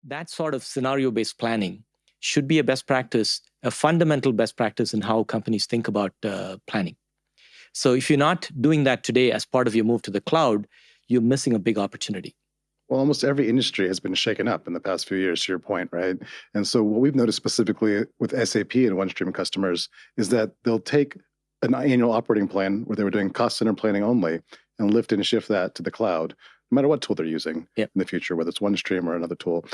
that sort of scenario-based planning should be a best practice, a fundamental best practice in how companies think about planning. So if you're not doing that today as part of your move to the cloud, you're missing a big opportunity. Well, almost every industry has been shaken up in the past few years, to your point, right? And so what we've noticed specifically with SAP and OneStream customers is that they'll take an annual operating plan where they were doing cost center planning only and lift and shift that to the cloud, no matter what tool they're using in the future, whether it's OneStream or another tool.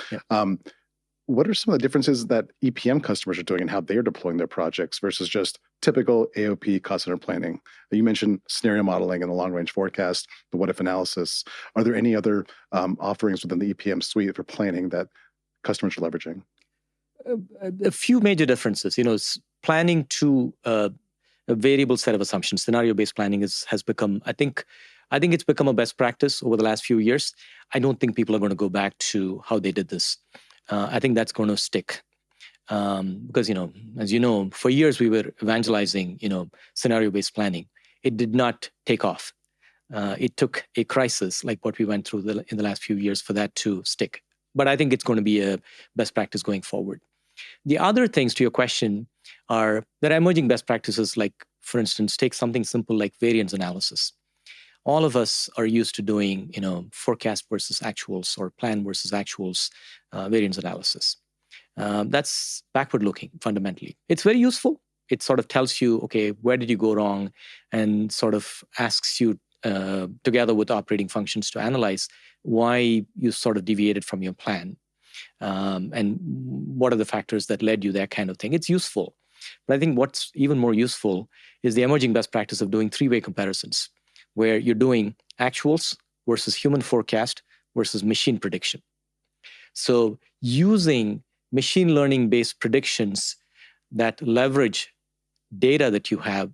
What are some of the differences that EPM customers are doing and how they're deploying their projects versus just typical AOP cost center planning? You mentioned scenario modeling and the long-range forecast, the what-if analysis. Are there any other offerings within the EPM suite for planning that customers are leveraging? A few major differences. Planning to a variable set of assumptions, scenario-based planning has become, I think it's become a best practice over the last few years. I don't think people are going to go back to how they did this. I think that's going to stick because, as you know, for years we were evangelizing, scenario-based planning. It did not take off. It took a crisis like what we went through in the last few years for that to stick. But I think it's going to be a best practice going forward. The other things to your question are there are emerging best practices like, for instance, take something simple like variance analysis. All of us are used to doing, forecast versus actuals or plan versus actuals variance analysis. That's backward-looking, fundamentally. It's very useful. It sort of tells you, okay, where did you go wrong, and sort of asks you, together with operating functions, to analyze why you sort of deviated from your plan, and what are the factors that led you, that kind of thing. It's useful. But I think what's even more useful is the emerging best practice of doing three-way comparisons, where you're doing actuals versus human forecast versus machine prediction. So using machine learning-based predictions that leverage data that you have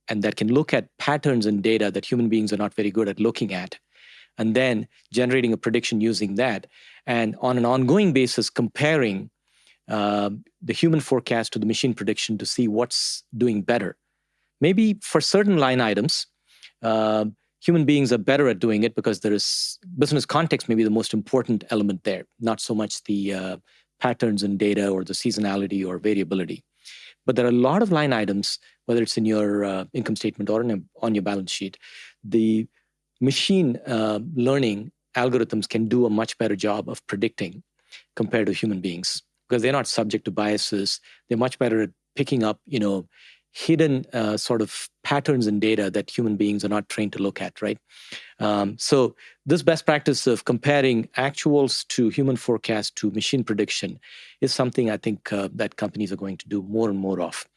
and that can look at patterns in data that human beings are not very good at looking at, and then generating a prediction using that, and on an ongoing basis comparing the human forecast to the machine prediction to see what's doing better. Maybe for certain line items, human beings are better at doing it because there is business context, maybe the most important element there, not so much the patterns in data or the seasonality or variability. But there are a lot of line items, whether it's in your income statement or on your balance sheet, the machine learning algorithms can do a much better job of predicting compared to human beings because they're not subject to biases. They're much better at picking up, hidden sort of patterns in data that human beings are not trained to look at, right? So this best practice of comparing actuals to human forecast to machine prediction is something I think that companies are going to do more and more of.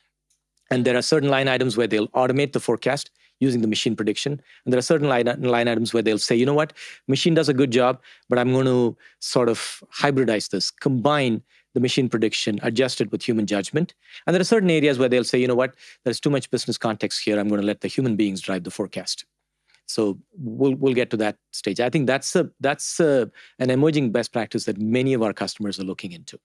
And there are certain line items where they'll automate the forecast using the machine prediction. And there are certain line items where they'll say, you know what, machine does a good job, but I'm going to sort of hybridize this, combine the machine prediction, adjust it with human judgment. And there are certain areas where they'll say, you know what, there's too much business context here. I'm going to let the human beings drive the forecast. So we'll get to that stage. I think that's an emerging best practice that many of our customers are looking into.